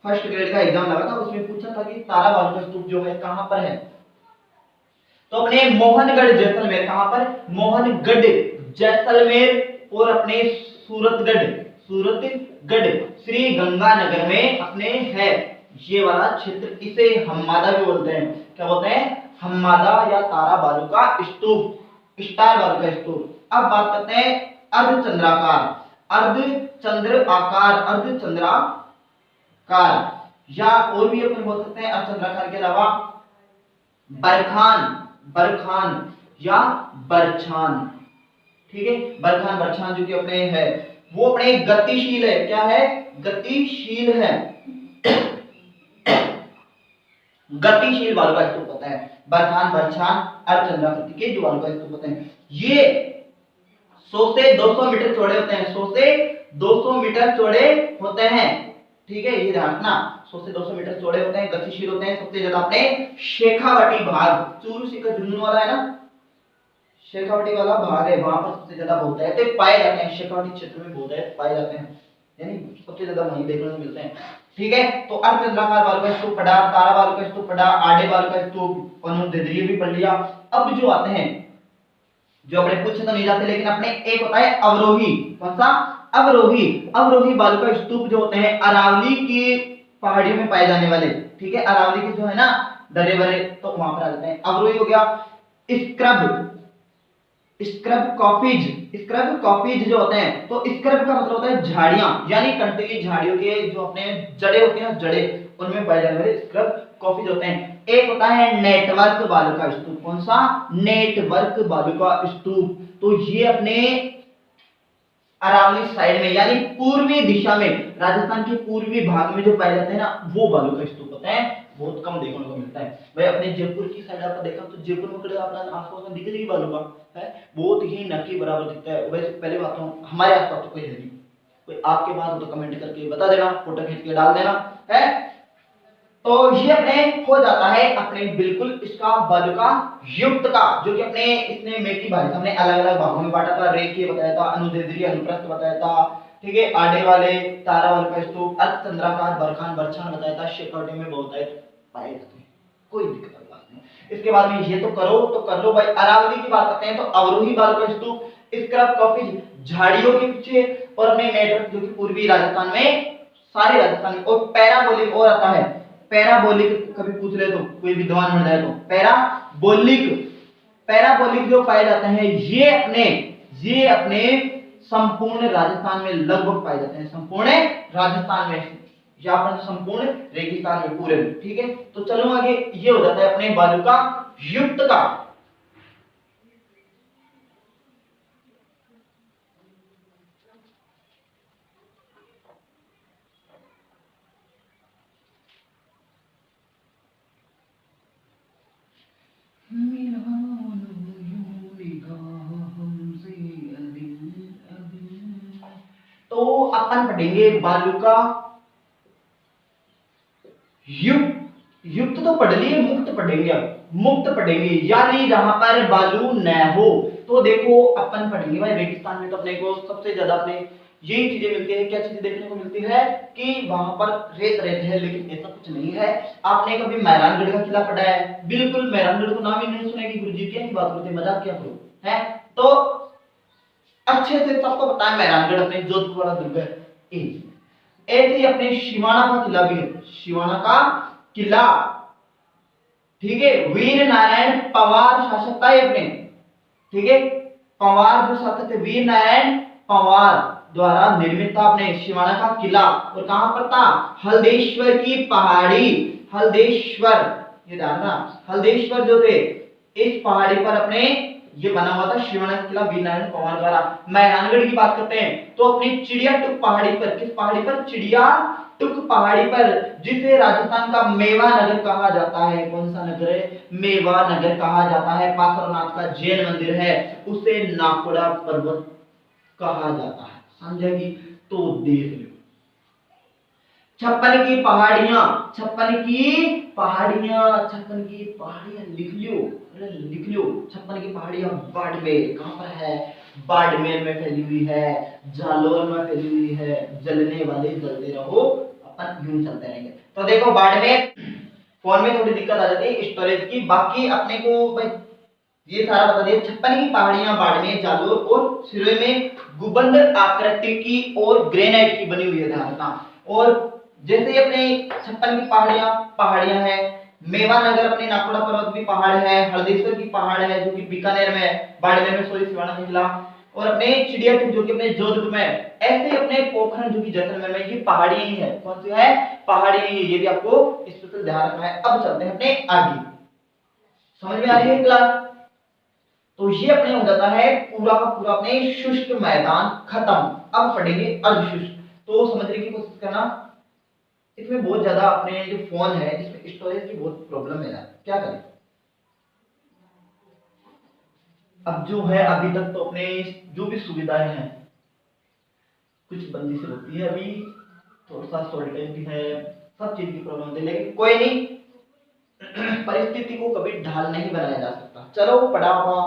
फर्स्ट ग्रेड का एग्जाम लगा था, उसमें पूछा था कि तारा बालू का स्तूप जो है कहां पर है, तो अपने मोहनगढ़ जैसलमेर, कहां पर? मोहनगढ़ जैसलमेर, और अपने सूरतगढ़ श्री गंगानगर में अपने है ये वाला क्षेत्र, इसे हम्मादा भी बोलते हैं। क्या बोलते हैं? हम्मादा या तारा बालू का स्तूप, स्टार बालू का स्तूप। अब बात करते हैं अर्धचंद्राकार, अर्धचंद्राकार या और भी अपन बोल सकते हैं अर्धचंद्राकार के अलावा बरखान या बरछान। ठीक है, बरखान बरछान जो कि अपने है वो अपने गतिशील है, क्या है? गतिशील है, गतिशील बालू का स्तूप होता है। बरखान बरछान अर्धचंद्राकृति के जो बालू का स्तूप होते हैं, ये 100 से 200 मीटर चौड़े होते हैं, 100 से 200 मीटर चौड़े होते हैं। ठीक है, ये ध्यान रखना, 100 से 200 मीटर चौड़े होते हैं, गतिशील होते हैं। सबसे ज्यादा अपने शेखावाटी भाग, चूरू सीकर झुंझुनू वाला है ना, शेखावाटी वाला भाग है, वहां पर सबसे ज्यादा बोलते हैं, तो पाए जाते हैं, शेखावाटी क्षेत्र में बोलते हैं, पाए जाते हैं, यानी सबसे ज्यादा वही देखने को मिलते हैं। ठीक है, तो अर्धचंद्राकार बालू का स्तूप पढ़ा, तारा बालू का स्तूप पढ़ा, आडे बालू का स्तूप, अनुदैर्ध्य भी पढ़ लिया। अब जो आते हैं, जो अपने पूछे तो नहीं जाते, लेकिन अपने एक होता है अवरोही। कौन सा? अवरोही। अवरोही बालू का स्तूप जो होते हैं अरावली की पहाड़ियों में पाए जाने वाले। ठीक है, अरावली के जो है ना दर्रे बरे, तो वहां पर आ जाते हैं। अवरोही हो गया। Scrub, scrub coffees, scrub coffees जो होते हैं, तो स्क्रब का मतलब होता है झाड़ियां, यानी कंटीली झाड़ियों के जो अपने जड़े होते हैं, जड़े उनमें पाए जाने वाले स्क्रब कॉफीज होते हैं। एक होता है नेटवर्क बालू का स्तूप। कौन सा? नेटवर्क बालू का स्तूप। तो ये अपने अरावली साइड में यानी पूर्वी दिशा में, राजस्थान के पूर्वी भाग में जो पाए जाते हैं ना, वो बालू का स्तूप होते हैं। बहुत कम देखने को मिलता है भाई। अपने जयपुर की साइड आपका देखा तो जयपुर में कड़े अपना आसपास में दिख जाएगी बालू का है, बहुत ही न के बराबर दिखता है। वैसे पहले बात तो हमारे आसपास तो कोई है नहीं, कोई आपके पास हो तो कमेंट करके बता देना, फोटो खींच के डाल देना है। तो ये अपने हो जाता है अपने बिल्कुल इसका बालू का युक्त का, जो कि अपने इसने मेकी भाई हमने अलग अलग भागों में बांटा था। रेखीय बताया था, अनुदैर्ध्य अनुप्रस्थ बताया था, ठीक है, आड़े वाले, तारा वाले का स्तूप, अर्धचंद्राकार, बरखान बरछान बताया था, शेकड़े में बहुत है पाए जाते हैं, कोई दिक्कत वाली बात नहीं। इसके बाद में ये तो करो तो कर लो भाई। अरावली की बात करते हैं तो अवरोही बालू का स्तूप, स्क्रब कॉफीज झाड़ियों के पीछे, और अपने नेटवर्क जो कि पूर्वी राजस्थान में, सारे राजस्थान में। और पैराबोलिक और आता है, पैराबोलिक कभी पूछ ले तो कोई विद्वान बन जाए तो पैराबोलिक, पैराबोलिक जो पाए जाते हैं ये अपने संपूर्ण राजस्थान में लगभग पाए जाते हैं, संपूर्ण राजस्थान में या फिर संपूर्ण रेगिस्तान में पूरे में। ठीक है, तो चलो आगे। ये हो जाता है अपने बालू का युक्त का। तो अपन पढ़ेंगे बालू का युक्त। युक्त तो पढ़ लिए, मुक्त पढ़ेंगे। अब मुक्त पढ़ेंगे यानी जहां पर बालू न हो। तो देखो अपन पढ़ेंगे भाई, रेगिस्तान में तो अपने को सबसे ज्यादा अपने यही चीजें मिलती है। क्या चीजें देखने को मिलती है कि वहां पर रेत रेत है, लेकिन ऐसा कुछ नहीं है। आपने कभी मेहरानगढ़ का किला पढ़ा है? बिल्कुल मेहरानगढ़ को नाम ही नहीं सुना कि गुरुजी क्या बात करते, मजाक क्या करो है। तो अच्छे से सबको पता है मेहरानगढ़ अपने जोधपुर वाला दुर्ग है। ऐसे ही अपने शिवाना का किला भी है, शिवाना का किला। ठीक है, वीर नारायण पवार शासक था ये अपने। ठीक है, पवार जो शासक थे, वीर नारायण पवार द्वारा निर्मित था अपने शिवाना का किला। और कहां पर था? हल्देश्वर की पहाड़ी, हल्देश्वर, ये ध्यान रखना, हल्देश्वर जो थे इस पहाड़ी पर अपने ये बना हुआ था शिवाना किला, वीर नारायण पवार द्वारा। मेहरानगढ़ की बात करते हैं तो अपनी चिड़िया टुक पहाड़ी पर, किस पहाड़ी पर? चिड़िया टुक पहाड़ी पर, जिसे राजस्थान का मेवा नगर कहा जाता है। कौन सा नगर है? मेवा नगर कहा जाता है। पार्श्वनाथ का जैन मंदिर है, उसे नाकोड़ा पर्वत कहा जाता है। समझेगी? तो देख लो, छप्पन की पहाड़ियां, छप्पन की पहाड़ियां, छप्पन की पहाड़ियां लिख लियो, अरे लिख लियो। छप्पन की पहाड़ियां बाड़मेर, कहां पर है? बाड़मेर में फैली हुई है, जालोर में फैली हुई है। जलने वाले जलते रहो, अपन यूं चलते रहेंगे। तो देखो बाड़मेर, फोन में थोड़ी दिक्कत आ जाती है स्टोरेज की, बाकी अपने को भाई ये सारा बता दिया। छप्पन की पहाड़ियां बाड़मेर, जालोर और सिरोही में गुंबद आकृति की और ग्रेनाइट की बनी हुई है, ध्यान रखना। और जैसे ही अपने छप्पन की पहाड़ियां हैं, मेवा नगर अपने नाकोड़ा पर्वत भी पहाड़ है, हल्देश्वर की पहाड़ है जो कि बीकानेर में है, बाड़मेर में सोई सिवाना का किला, और अपने चिड़िया टूप जो कि अपने जोधपुर में है। ऐसे अपने पोखरण जो कि जैसलमेर में, ये पहाड़ी ही है। कौन सी है? पहाड़ी ही है। ये भी आपको स्पेशल ध्यान रखना है। अब चलते हैं अपने आगे, समझ में आ रही है क्लास? तो ये अपने हो जाता है पूरा का पूरा अपने शुष्क मैदान खत्म। अब पढ़ेंगे अर्धशुष्क। तो समझने की कोशिश करना, इसमें बहुत ज्यादा अपने जो फोन है इसमें स्टोरेज की बहुत प्रॉब्लम है यार, क्या करें। अब जो है अभी तक तो अपने जो भी सुविधाएं हैं कुछ बंदी से होती है, अभी थोड़ा सा शॉर्टेज भी है, सब चीज की प्रॉब्लम है, लेकिन कोई नहीं, परिस्थिति को कभी ढाल नहीं बनाया जा सकता। चलो पढ़ा हुआ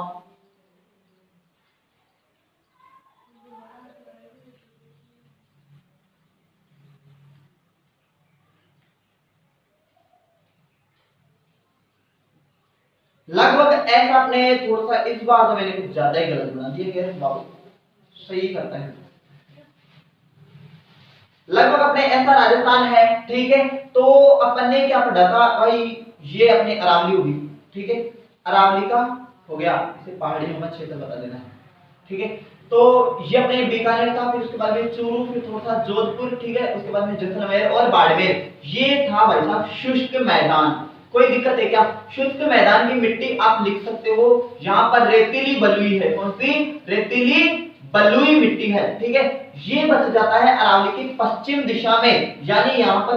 लगभग ऐसा आपने थोड़ा सा, इस बार तो मैंने कुछ ज्यादा ही गलत बना दिया, क्या बाबू सही करता है। लगभग अपने ऐसा राजस्थान है, ठीक है। तो अपन ने क्या पढ़ा था भाई, ये अपने अरावली होगी, ठीक है। अरावली का हो गया, इसे पहाड़ी हिमत क्षेत्र बता देना है, ठीक है। तो ये अपने बीकानेर था, फिर उसके बाद में चूरू, फिर थोड़ा सा जोधपुर, ठीक है। उसके बाद में जैसलमेर और बाड़मेर। ये था भाई साहब शुष्क मैदान। कोई दिक्कत है क्या? शुष्क मैदान की मिट्टी आप लिख सकते हो, यहाँ पर रेतीली बलुई है। कौन सी? रेतीली बलुई मिट्टी है, ठीक है। ये बच जाता है अरावली की पश्चिम दिशा में, यानी यहाँ पर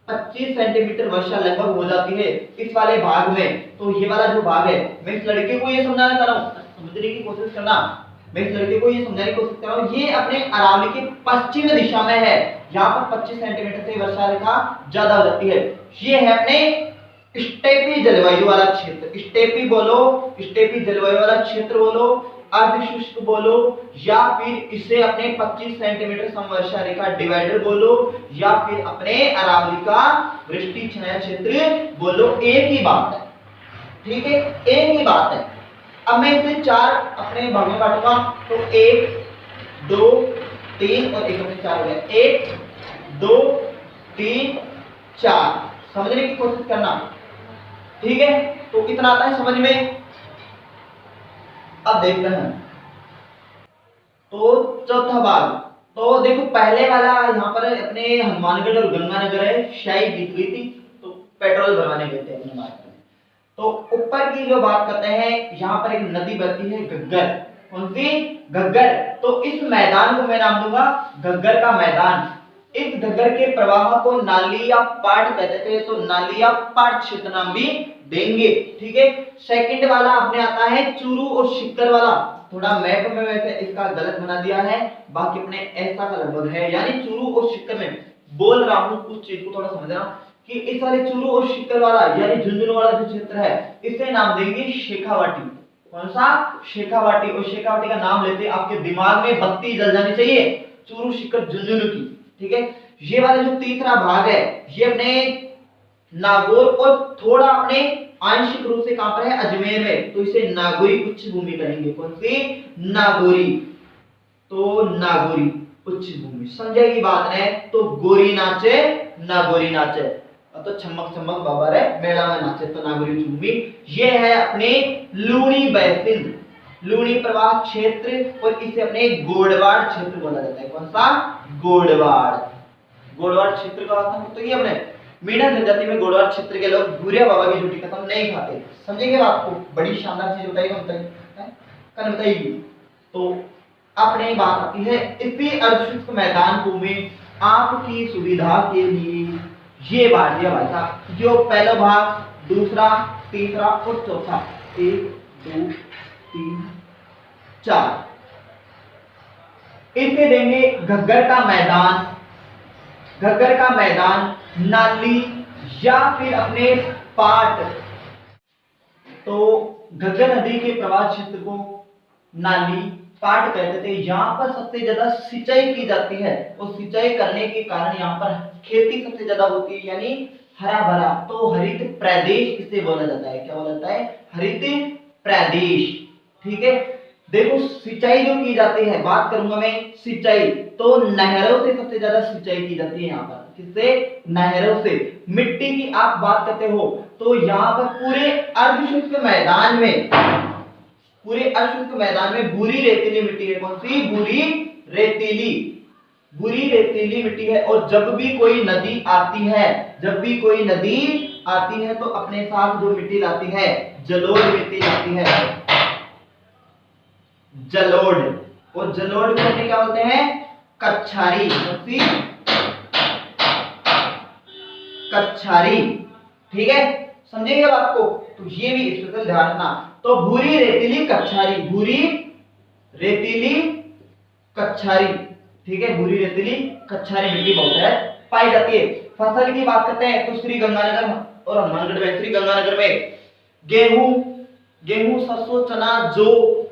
25 सेंटीमीटर वर्षा लगभग हो जाती है इस वाले भाग में। तो ये वाला जो भाग है, मैं इस लड़के को ये समझाना चाह रहा हूँ, समझने की कोशिश करना। मैं इस लड़के को ये समझाने की कोशिश कर रहा हूँ, ये अपने अरावली की पश्चिम दिशा में है। यहाँ पर 25 सेंटीमीटर से वर्षा रेखा ज्यादा हो जाती है। ये है अपने स्टेपी जलवायु वाला क्षेत्र। स्टेपी बोलो, स्टेपी जलवायु वाला क्षेत्र बोलो, अर्धशुष्क बोलो, या फिर इसे अपने 25 सेंटीमीटर समवर्षा रेखा डिवाइडर बोलो, या फिर अपने अरावली का वृष्टि छाया क्षेत्र बोलो, एक ही बात है, ठीक है, एक ही बात है। अब मैं इसे 4 अपने भागों में बांटूंगा, तो 1 2 3 और 1 में 4 हो गया। 1 2 3 4, समझने की कोशिश करना, ठीक है। तो इतना आता है समझ में। अब देखते हैं तो चौथा भाग। तो देखो पहले वाला यहाँ पर अपने हनुमानगढ़ और गंगानगर है, शाही बीत गई थी, तो पेट्रोल भरवाने गए थे अपने मार्केट में। तो ऊपर की जो बात करते हैं, यहाँ पर एक नदी बहती है घग्गर। कौन सी? घग्गर। तो इस मैदान को मैं नाम दूंगा घग्गर का मैदान। इस घग्गर के प्रवाह को नाली या पाट कहते थे, तो नाली या पाट क्षेत्र नाम भी देंगे, ठीक है। सेकंड वाला अपने आता है चूरू और शिक्कर वाला। थोड़ा मैप में वैसे इसका गलत बना दिया है, बाकी अपने ऐसा का लगभग है, यानी चूरू और शिक्कर में बोल रहा हूं, कुछ चीज को थोड़ा समझना कि इस वाले चूरू और शिक्कर वाला यानी झुंझुनू वाला जो क्षेत्र है, इसे नाम देंगे शेखावाटी। कौन सा? शेखावाटी। और शेखावाटी का नाम लेते आपके दिमाग में बत्ती जल जानी चाहिए, चूरू शिक्कर झुंझुनू की, ठीक है। ये वाला जो तीसरा भाग है, ये अपने नागौर और थोड़ा अपने आंशिक रूप से कहां पर है? अजमेर में, तो इसे नागौरी उच्च भूमि करेंगे। कौन सी? नागौरी। तो नागौरी उच्च भूमि, समझे की बात है। तो गोरी नाचे नागौरी नाचे, तो छमक छमक बाबा रे मेला में नाचे, तो नागौरी उच्च भूमि। ये है अपने लूणी बैसिन, लूणी प्रवाह क्षेत्र, और इसे अपने गोडवाड़ क्षेत्र बोला जाता है। कौन सा? गोडवाड़। गोडवाड़ क्षेत्र का अर्थ तो ये अपने मीणा जनजाति में गोडवाड़ क्षेत्र के लोग भूरिया बाबा की झूठी कसम नहीं खाते। समझेंगे आपको बड़ी शानदार चीज बताई कल बताएगी। तो अपने बात आती है इसी अर्धशुष्क मैदान को में आपकी सुविधा के लिए ये बांट दिया भाई साहब, जो पहला भाग, दूसरा, तीसरा और चौथा, 1 2 3 4, इसे देंगे घग्गर का मैदान, घग्गर का मैदान, नाली या फिर अपने पाट। तो घग्गर नदी के प्रवाह क्षेत्र को नाली पाट कहते थे। यहाँ पर सबसे ज्यादा सिंचाई की जाती है, और सिंचाई करने के कारण यहाँ पर खेती सबसे ज्यादा होती है, यानी हरा भरा। तो हरित प्रदेश इसे बोला जाता है। क्या बोला जाता है? हरित प्रदेश, ठीक है। देखो सिंचाई जो की जाती है, बात करूंगा मैं सिंचाई, तो नहरों से सबसे ज्यादा सिंचाई की जाती है यहाँ पर। किससे? नहरों से। मिट्टी की आप बात करते हो, तो यहाँ पर पूरे अर्धशुष्क मैदान में, पूरे अर्धशुष्क मैदान में भूरी रेतीली मिट्टी है। कौन सी? भूरी रेतीली, भूरी रेतीली मिट्टी है। और जब भी कोई नदी आती है, जब भी कोई नदी आती है, तो अपने साथ जो मिट्टी लाती है, जलोढ़ मिट्टी लाती है, जलोढ़। और जलोढ़ को अपने क्या बोलते हैं? कच्छारी। कच्छारी, ठीक है, समझेंगे बात को। तो ये भी स्पेशल ध्यान रखना। तो भूरी रेतीली कच्छारी, भूरी रेतीली कच्छारी, ठीक है, भूरी रेतीली कच्छारी मिट्टी बहुत है पाई जाती है। फसल की बात करते हैं, तो श्री गंगानगर और हनुमानगढ़ में, श्री गंगानगर में गेहूं, सरसों, चना, जौ,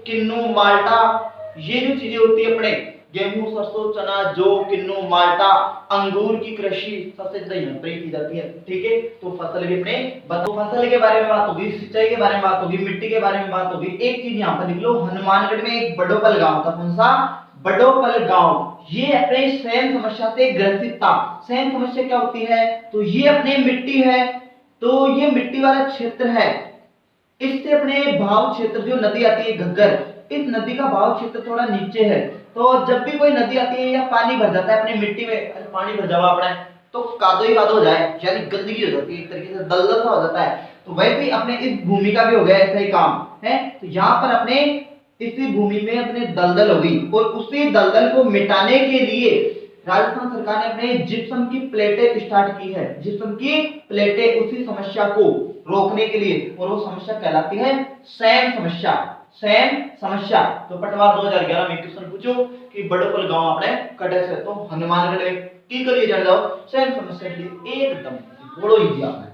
किन्नू, माल्टा, ये जो चीजें होती है अपने, गेहूं, सरसों, चना, जौ, किन्नू, माल्टा, अंगूर की कृषि सबसे ज्यादा यहाँ पर की जाती है। ठीक है, तो फसल भी अपने बताओ, फसल के बारे में बात होगी, सिंचाई के बारे में बात होगी, मिट्टी के बारे में बात होगी। एक चीज यहाँ पर लिख लो, हनुमानगढ़ में एक बडोपल गांव था। कौन सा? बडोपल गांव। ये अपने सैम समस्या से ग्रसित था। सैम समस्या क्या होती है? तो ये अपने मिट्टी है, तो ये मिट्टी वाला क्षेत्र है, इससे अपने भाव क्षेत्र जो नदी आती है घग्गर, इस नदी का भाव क्षेत्र थोड़ा नीचे है। तो जब भी कोई नदी आती है या पानी भर जाता है अपने मिट्टी में, पानी भर जावा अपने, तो कादो ही कादो हो जाए, यानी गंदगी हो जाती है, एक तरीके से दलदल सा हो जाता है। तो वैसे ही अपने इस भूमि का भी हो गया ऐसा ही काम है। तो यहाँ पर अपने इसी भूमि में अपने दलदल हो गई, और उसी दलदल को मिटाने के लिए राजस्थान सरकार ने अपने जिप्सम की प्लेटें स्टार्ट की है। जिप्सम की प्लेटें उसी समस्या को रोकने के लिए, और वो समस्या कहलाती है सैम समस्या। सैम समस्या। तो पटवार 2011 में क्वेश्चन पूछो कि बड़ोपल गांव आपने कटे से, तो हनुमानगढ़ में की करिए जान जाओ सैम समस्या के लिए एकदम बड़ो इजी आपने,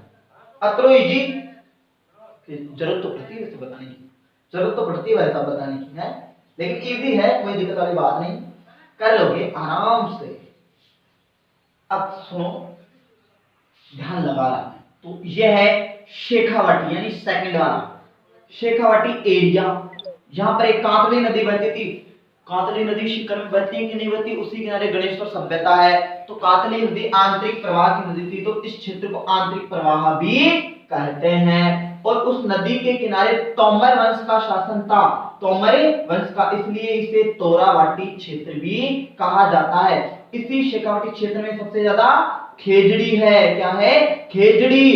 अतरो इजी कि जरूरत तो पड़ती है वैसे बताने की, जरूरत तो पड़ती है वैसा बताने की है, लेकिन इजी है, कोई दिक्कत वाली बात नहीं, कर लोगे आराम से। अब सुनो, ध्यान लगा रहा है, तो यह है शेखावाटी, यानी सेकंड वाला शेखावाटी एरिया। यहां पर एक कांतली नदी बहती थी। कांतली नदी शिकर में बहती है कि नहीं बहती? उसी किनारे गणेश्वर सभ्यता है। तो कांतली नदी आंतरिक प्रवाह की नदी थी, तो इस क्षेत्र को आंतरिक प्रवाह भी कहते हैं। और उस नदी के किनारे तोमर वंश का शासन था, तोमर वंश का, इसलिए इसे तोरावाटी क्षेत्र भी कहा जाता है। इसी शेखावाटी क्षेत्र में सबसे ज्यादा खेजड़ी है। क्या है? खेजड़ी।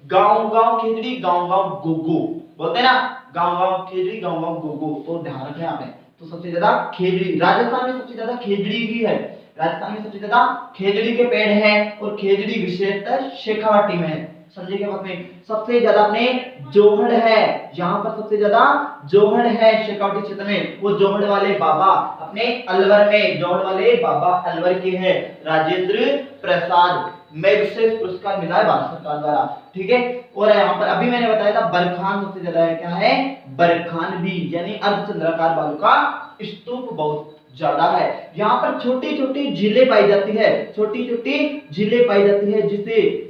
गांव गांव खेजड़ी, गांव गांव गोगो बोलते हैं ना, गांव गांव खेजड़ी, गांव गांव गोगो। तो ध्यान रखें आपने। तो सबसे ज्यादा खेजड़ी, राजस्थान में सबसे ज्यादा खेजड़ी भी है। राजस्थान में सबसे ज्यादा खेजड़ी के पेड़ हैं, और खेजड़ी विशेषतः शेखावाटी में है। समझे क्या बात में? सबसे ज्यादा अपने जोहड़ है, यहाँ पर सबसे ज्यादा जोहड़ है शेखावाटी क्षेत्र में। वो जोहड़ वाले बाबा अपने अलवर में, जोहड़ वाले बाबा अलवर के हैं, राजेंद्र प्रसाद, मैग्सेस पुरस्कार मिला है भारत सरकार द्वारा। ठीक है, और यहाँ पर अभी मैंने बताया था बरखान सबसे ज्यादा है। क्या है? बरखान भी, यानी अर्धचंद्राकार बालू का स्तूप बहुत ज्यादा है। यहाँ पर छोटी छोटी झीलें पाई जाती है, छोटी छोटी झीलें पाई जाती है, जिसे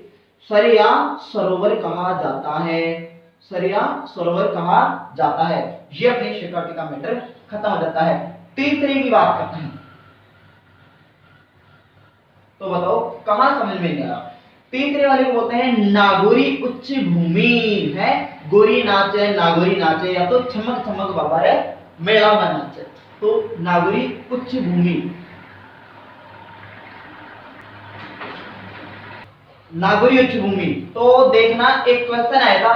सरिया सरोवर कहा जाता है। सरिया सरोवर कहा जाता है। ये अपने शेखावाटी का मैटर खत्म हो जाता है। तीसरे की बात करते हैं, तो बताओ कहां समझ में नहीं आ रहा? तीसरे वाले को बोलते हैं नागौरी उच्च भूमि है। गोरी नाच है, नागौरी नाच है, या तो छमक छमक बाबा है, मेला में नाच है। तो नागौरी उच्च भूमि, नागौरी उच्च भूमि। तो देखना, एक क्वेश्चन आया था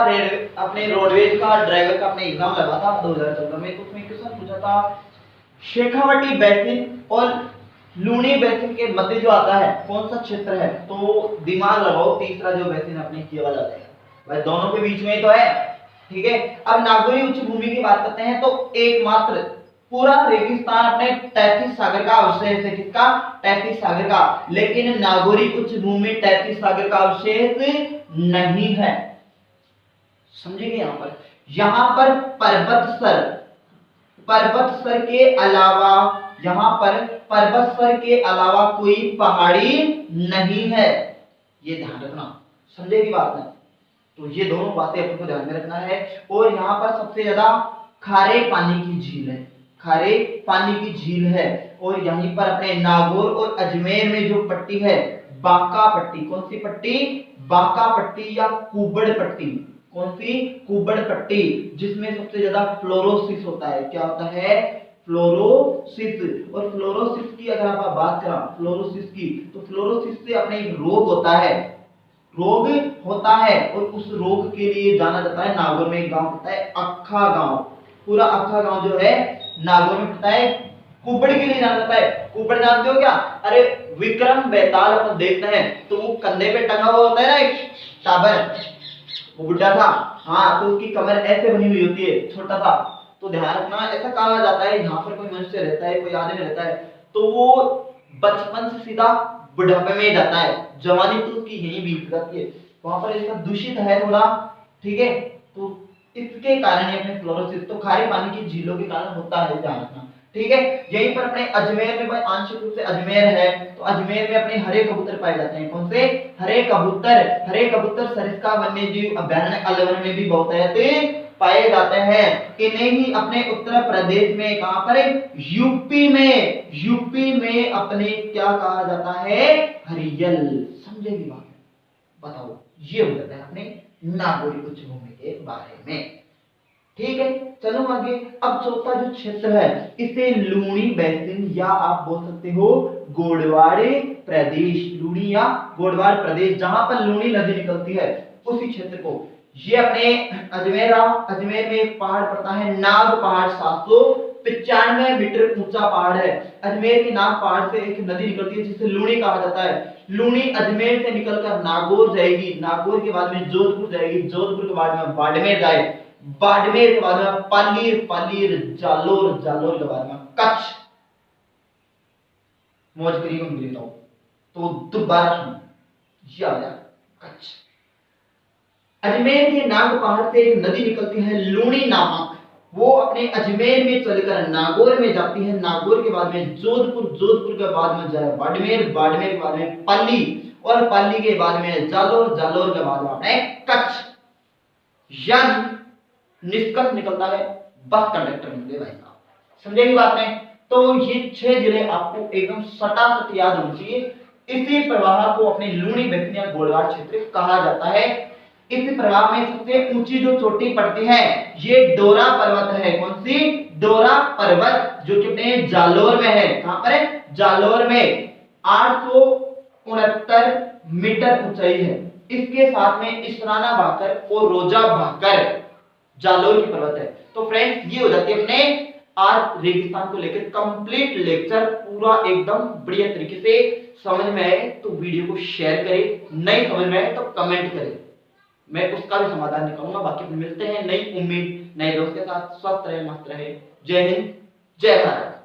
अपने रोडवेज का, ड्राइवर का अपने एग्जाम लगा था 2014 में, तो उसमें क्वेश्चन पूछा था शेखावाटी बेसिन और लूनी बेसिन के मध्य जो आता है कौन सा क्षेत्र है? तो दिमाग लगाओ, तीसरा जो बेसिन अपने किया जाता है भाई, दोनों के बीच में ही तो है। ठीक है, अब नागौरी उच्च भूमि की बात करते हैं, तो एकमात्र पूरा रेगिस्तान अपने 33 सागर का अवशेष है। किसका? 33 सागर का। लेकिन नागौरी उच्च भूमि 33 सागर का अवशेष नहीं है। समझिए यहां पर पर्वत सर, पर्वत सर के अलावा, यहां पर पर्वत सर के अलावा कोई पहाड़ी नहीं है। ये ध्यान रखना, समझे की बात है? तो ये दोनों बातें अपन को ध्यान में रखना है। और यहाँ पर सबसे ज्यादा खारे पानी की झील है, खारे पानी की झील है। और यहीं पर अपने नागौर और अजमेर में जो पट्टी है, बांका पट्टी, कौन सी पट्टी? बांका पट्टी या कुबड़ पट्टी। कौन सी? कुबड़ पट्टी, जिसमें सबसे ज्यादा फ्लोरोसिस होता है। क्या होता है? फ्लोरोसिस। और फ्लोरोसिस की अगर आप बात करें, फ्लोरोसिस की, तो फ्लोरोसिस से अपने एक रोग होता है, रोग होता है, और उस रोग के लिए जाना जाता है। नागौर में एक गांव होता है अक्खा गांव, पूरा अक्खा गांव जो है नागौर में पता है कुबड़ के लिए जाना जाता है। कुबड़ जानते हो क्या? अरे विक्रम बेताल अपन देखते हैं, तो वो कंधे पे टंगा हुआ होता है ना एक टाबर, वो बुढ़ा था, हाँ, तो उसकी कमर ऐसे बनी हुई होती है, छोटा सा। तो ध्यान रखना, ऐसा कहा जाता है यहाँ पर कोई मनुष्य रहता है, कोई आदमी रहता है, तो वो बचपन से सीधा बुढ़ापे में जाता है, जवानी तो उसकी यही बीत जाती है। वहां पर इसका दूषित है थोड़ा, ठीक है, तो इसके कारण अपने फ्लोरोसिस तो खारे पानी की झीलों के कारण होता है, ध्यान रखना। ठीक है। यहीं पर अपने अजमेर में भाई आंशिक रूप से अजमेर है, तो अजमेर में अपने हरे कबूतर पाए जाते हैं। कौन से? हरे कबूतर। हरे कबूतर सरिस्का वन्य जीव अभयारण्य अलवर में भी बहुतायत पाए जाते हैं। इन्हें ही अपने उत्तर प्रदेश में, कहां पर? यूपी में, यूपी में अपने क्या कहा जाता है? हरियल। समझेगी बात? बताओ, ये हो जाता है अपने नागौरी उच्च भूमि के बारे में। ठीक है, चलो आगे। अब चौथा जो क्षेत्र है इसे लूणी बेसिन या आप बोल सकते हो गोडवाड़ प्रदेश। लूणी या गोडवाड़ प्रदेश, जहां पर लूणी नदी निकलती है उसी क्षेत्र को। ये अपने अजमेर में एक पहाड़ पड़ता है, नाग पहाड़, 795 मीटर ऊंचा पहाड़ है। अजमेर के नाग पहाड़ से एक नदी निकलती है जिसे लूणी कहा जाता है। लूणी अजमेर से निकलकर नागौर जाएगी, नागौर के बाद में जोधपुर जाएगी, जोधपुर के बाद में बाड़मेर जाए, बाड़मेर के बाद में पालीर, पालीर जालोर, जालोर के बाद में कच्छ। मौज करीब हम देता हूं तो दोबारा सुनो, ये आ गया कच्छ। अजमेर के नाग पहाड़ से एक नदी निकलती है लूणी नामक, वो अपने अजमेर में चलकर नागौर में जाती है, नागौर के बाद में जोधपुर, जोधपुर के बाद में जाए बाड़मेर, बाड़मेर के बाद में पाली, और पाली के बाद में जालोर, जालोर के बाद में कच्छ। यानी निष्कर्ष निकलता है बस कंडक्टर मिले भाई साहब। समझेगी बात में? तो ये 6 जिले आपको एकदम सटासट याद होने चाहिए। इसी प्रवाह को अपने लूणी बेसिन या गोडवाड़ क्षेत्र कहा जाता है। इस प्रवाह में सबसे ऊंची जो चोटी पड़ती है ये डोरा पर्वत है। कौन सी? डोरा पर्वत, जो कि अपने जालोर में है। कहां पर है? जालोर में 869 मीटर ऊंचाई है। इसके साथ में इसराना भाकर और रोजा भाकर जालोर की पर्वत है। तो फ्रेंड्स, ये हो जाती है अपने आज रेगिस्तान को लेकर कंप्लीट लेक्चर, पूरा एकदम बढ़िया तरीके से समझ में आए तो वीडियो को शेयर करें, नहीं समझ में आए तो कमेंट करें, मैं उसका भी समाधान निकालूंगा। बाकी मिलते हैं नई उम्मीद नए दोस्त के साथ। स्वस्थ रहे, मस्त रहे। जय हिंद, जय भारत।